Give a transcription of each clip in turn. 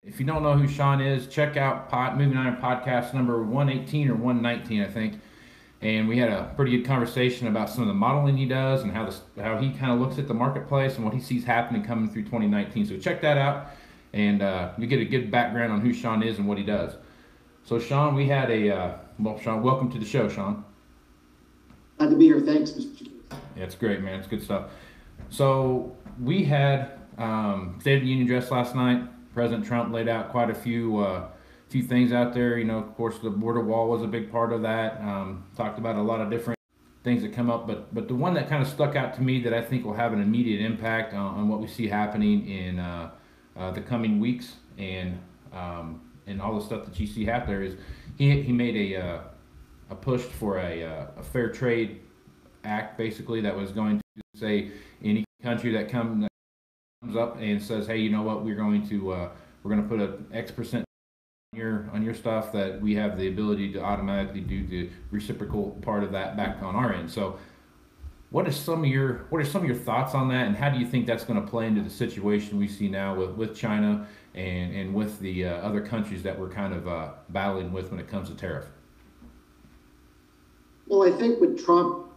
If you don't know who Shawn is, check out Moving Iron Podcast number 118 or 119, I think. And we had a pretty good conversation about some of the modeling he does and how he kind of looks at the marketplace and what he sees happening coming through 2019. So check that out, and you get a good background on who Shawn is and what he does. So Shawn, we had Shawn, welcome to the show, Shawn. Glad to be here. Thanks, Mr. Chief. Yeah, it's great, man. It's good stuff. So we had State of the Union address last night. President Trump laid out quite a few things out there. You know, of course, the border wall was a big part of that. Talked about a lot of different things that come up, but the one that kind of stuck out to me that I think will have an immediate impact on what we see happening in the coming weeks and all the stuff that you see out there is he made a push for a fair trade act, basically, that was going to say any country that comes up and says, hey, you know what, we're going to put an X% on your stuff, that we have the ability to automatically do the reciprocal part of that back on our end. So what are some of your thoughts on that, and how do you think that's going to play into the situation we see now with China and with the other countries that we're kind of battling with when it comes to tariff? Well, I think what Trump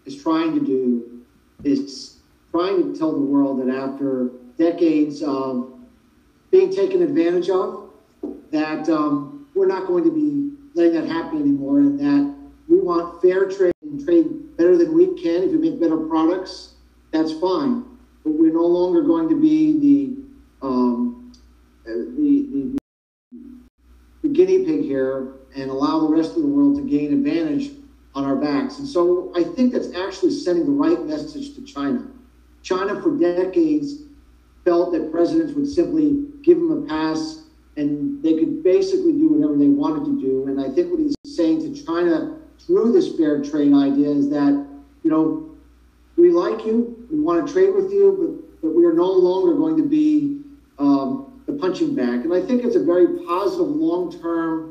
is trying to do is trying to tell the world that after decades of being taken advantage of, that we're not going to be letting that happen anymore, and that we want fair trade and trade better than we can. If you make better products, that's fine. But we're no longer going to be the guinea pig here and allow the rest of the world to gain advantage on our backs. And so I think that's actually sending the right message to China. China for decades felt that presidents would simply give them a pass and they could basically do whatever they wanted to do. And I think what he's saying to China through this fair trade idea is that, you know, we like you, we want to trade with you, but we are no longer going to be the punching bag. And I think it's a very positive long-term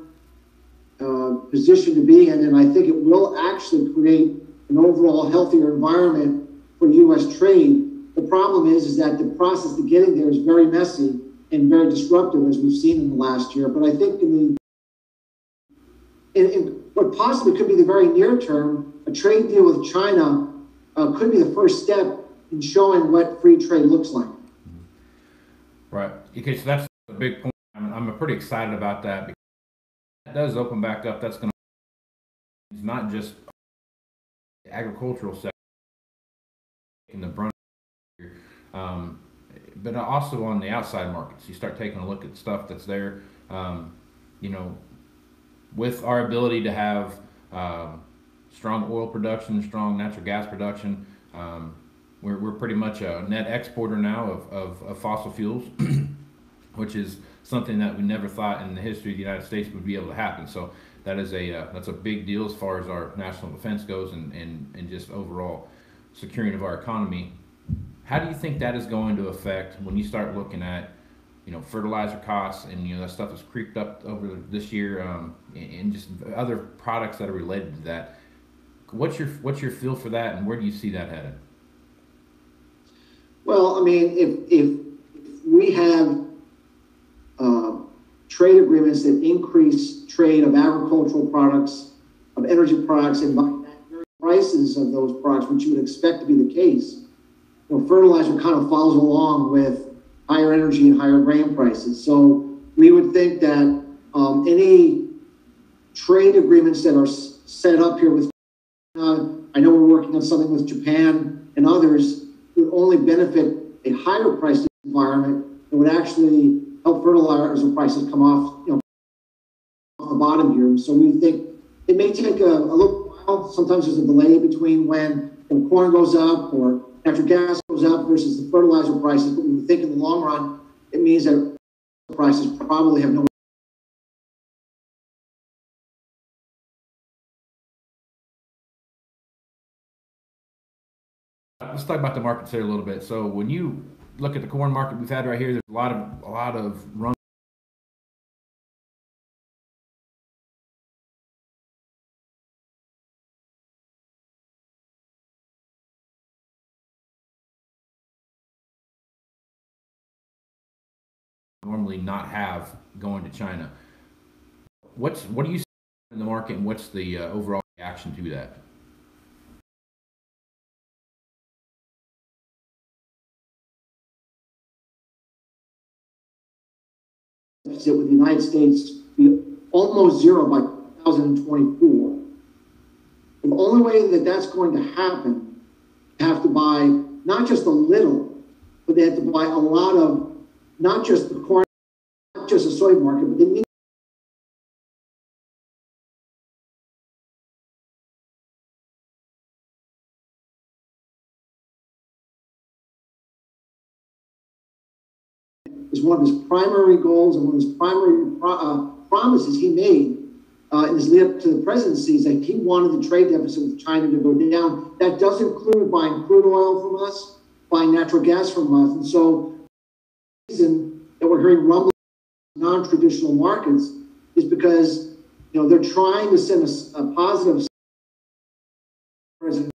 position to be in, and I think it will actually create an overall healthier environment for U.S. trade. The problem is that the process to getting there is very messy and very disruptive, as we've seen in the last year. But I think in what possibly could be the very near term, a trade deal with China could be the first step in showing what free trade looks like. Right. Okay, so that's a big point. I'm pretty excited about that, because that does open back up. That's going to, it's not just the agricultural sector in the brunt, but also on the outside markets. You start taking a look at stuff that's there. You know, with our ability to have strong oil production, strong natural gas production, we're pretty much a net exporter now of fossil fuels, which is something that we never thought in the history of the United States would be able to happen. So that is that's a big deal as far as our national defense goes and just overall securing of our economy. How do you think that is going to affect when you start looking at, you know, fertilizer costs and, you know, that stuff has creeped up over this year, and just other products that are related to that? What's your feel for that, and where do you see that headed? Well, I mean, if we have trade agreements that increase trade of agricultural products, of energy products, and prices of those products, which you would expect to be the case, you know, fertilizer kind of follows along with higher energy and higher grain prices. So we would think that any trade agreements that are set up here with I know we're working on something with Japan and others, would only benefit a higher price environment and would actually help fertilizer prices come off, you know, off the bottom here. So we think it may take a little while. Sometimes there's a delay between when corn goes up or natural gas goes up versus the fertilizer prices. But we think in the long run, it means that prices probably have no. Let's talk about the markets here a little bit. So when you look at the corn market we've had right here, there's a lot of run. normally not have going to China. What do you see in the market, and what's the overall reaction to that? Deficit with the United States be almost zero by 2024. The only way that that's going to happen, they have to buy not just a little, but they have to buy a lot of not just the corn, not just the soy market, but they need is one of his primary goals and one of his primary promises he made in his lead up to the presidency is that he wanted the trade deficit with China to go down. That does include buying crude oil from us, buying natural gas from us. And so the reason that we're hearing rumblings in non-traditional markets is because they're trying to send a positive president.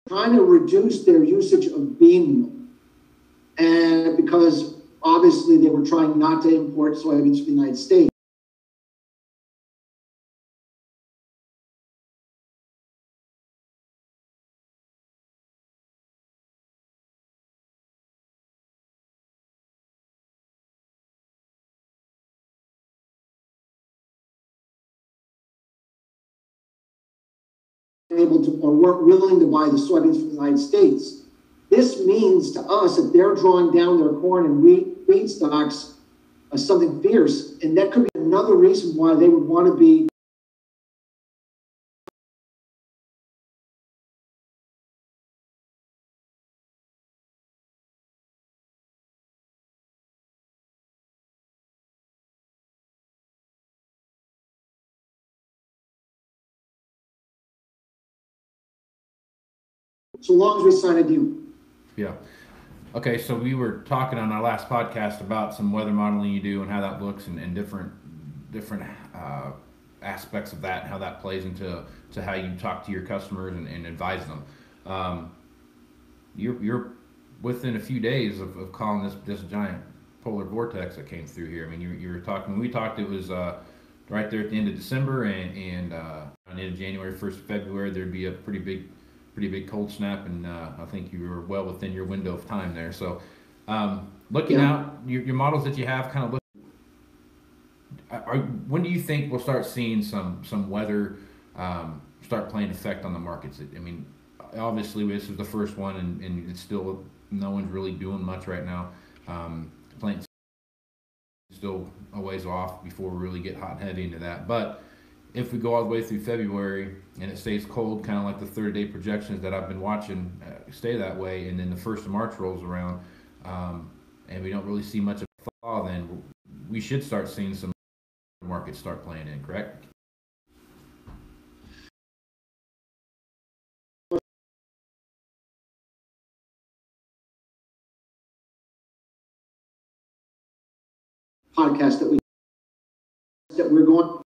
Trying to reduce their usage of bean meal. And because obviously they were trying not to import soybeans from the United States. Able to or weren't willing to buy the soybeans from the United States. This means to us that they're drawing down their corn and wheat stocks something fierce, and that could be another reason why they would want to be so long as we sign a deal. Yeah. Okay, so we were talking on our last podcast about some weather modeling you do and how that looks, and different aspects of that and how that plays into how you talk to your customers and advise them. You're within a few days of calling this giant polar vortex that came through here. I mean, you were talking when we talked. It was right there at the end of December and on the end of January, 1st of February, there'd be a pretty big cold snap, and I think you were well within your window of time there. So, looking out, your models that you have kind of look. When do you think we'll start seeing some weather start playing effect on the markets? I mean, obviously this is the first one, and it's still no one's really doing much right now. Planting still a ways off before we really get hot and heavy into that, but if we go all the way through February and it stays cold, kind of like the 30-day projections that I've been watching stay that way, and then the 1st of March rolls around, and we don't really see much of a thaw, then we should start seeing some markets start playing in, correct? Podcast that we're going.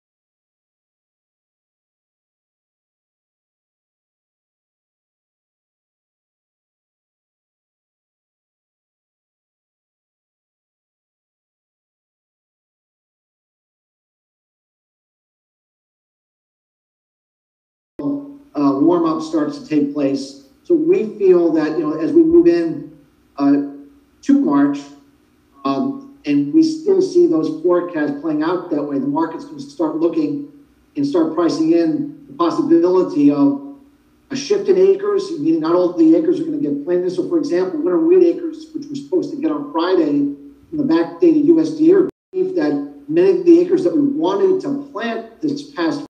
Warm up starts to take place. So we feel that as we move in to March, and we still see those forecasts playing out that way, the market's going to start looking and start pricing in the possibility of a shift in acres, meaning not all the acres are going to get planted. So, for example, winter wheat acres, which we're supposed to get on Friday from the backdated USDA, believe that many of the acres that we wanted to plant this past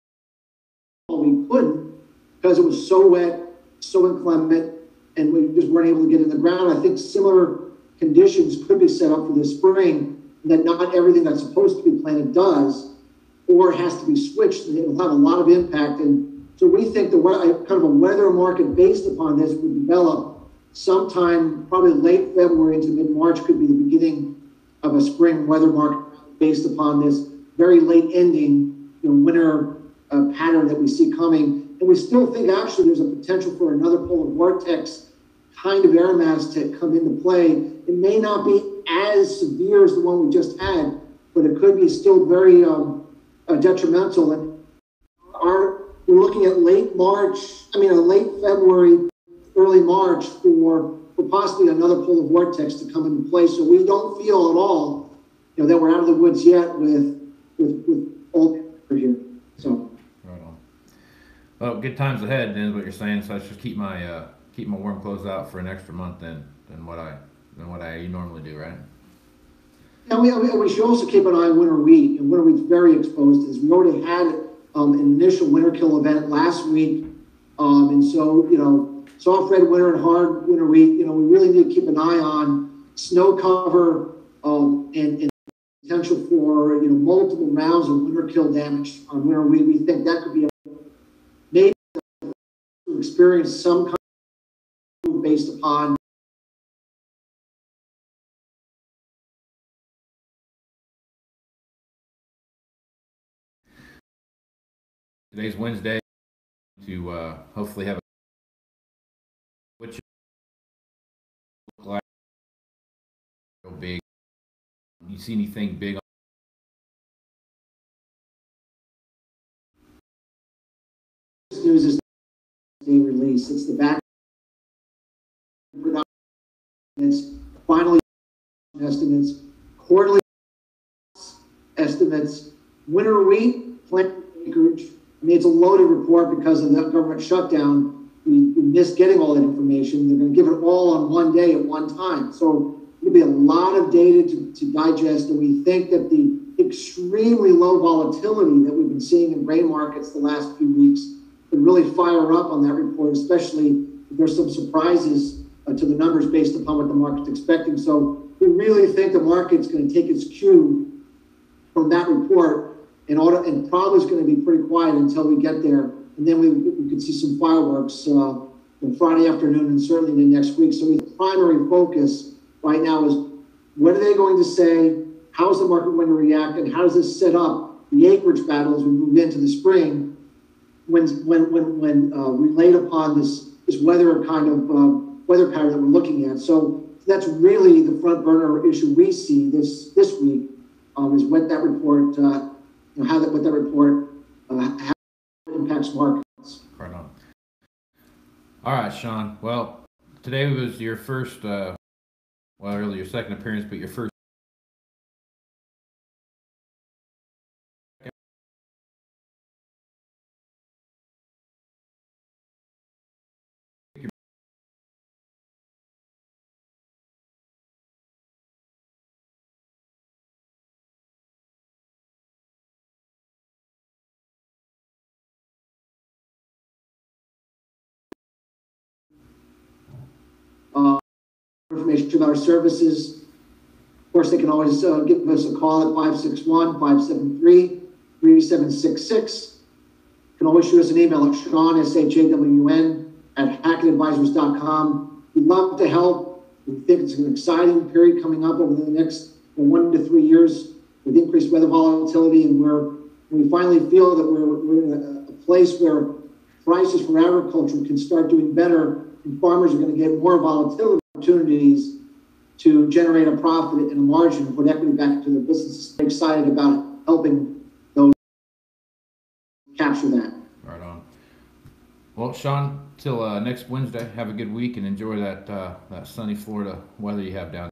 fall, we couldn't because it was so wet, so inclement, and we just weren't able to get in the ground. I think similar conditions could be set up for this spring, that not everything that's supposed to be planted does. or has to be switched, and it'll have a lot of impact. And so we think kind of a weather market based upon this would develop sometime probably late February into mid-March, could be the beginning of a spring weather market based upon this very late ending, winter pattern that we see coming. And we still think actually there's a potential for another polar vortex kind of air mass to come into play. It may not be as severe as the one we just had, but it could be still very detrimental. And we're looking at late February, early March for possibly another polar vortex to come into play. So we don't feel at all, that we're out of the woods yet with all here. So. Right on. Well, good times ahead, then, is what you're saying. So I should keep my warm clothes out for an extra month than what I normally do, right? And we should also keep an eye on winter wheat. And winter wheat's very exposed. As we already had an initial winter kill event last week, and so soft red winter and hard winter wheat. We really need to keep an eye on snow cover and potential for multiple rounds of winter kill damage on winter wheat. We think that could be maybe to experience some kind of move based upon today's Wednesday to hopefully have a which look like real big. You see anything big? This news is day release. It's the back production. It's finally estimates, quarterly estimates, winter wheat, plant acreage. It's a loaded report because of the government shutdown. We missed getting all that information. They're going to give it all on one day at one time. So there'll be a lot of data to digest, and we think that the extremely low volatility that we've been seeing in grain markets the last few weeks could really fire up on that report, especially if there's some surprises to the numbers based upon what the market's expecting. So we really think the market's going to take its cue from that report, and probably is going to be pretty quiet until we get there. And then we could see some fireworks on Friday afternoon and certainly the next week. So the primary focus right now is what are they going to say? How is the market going to react? And how does this set up the acreage battle as we move into the spring when relayed upon this weather kind of weather pattern that we're looking at? So that's really the front burner issue we see this week is what that report, what that report how it impacts markets. Right on. All right, Shawn. Well, today was your first, really your second appearance, but your first. Information about our services. Of course, they can always give us a call at 561-573-3766. You can always shoot us an email at Shawn, SHAWN, at HackettAdvisors.com. We'd love to help. We think it's an exciting period coming up over the next 1 to 3 years with increased weather volatility, and we finally feel that we're in a place where prices for agriculture can start doing better, and farmers are going to get more volatility opportunities to generate a profit and a margin and put equity back into their businesses. They're excited about helping those capture that. Right on. Well, Shawn, till next Wednesday, have a good week and enjoy that sunny Florida weather you have down there.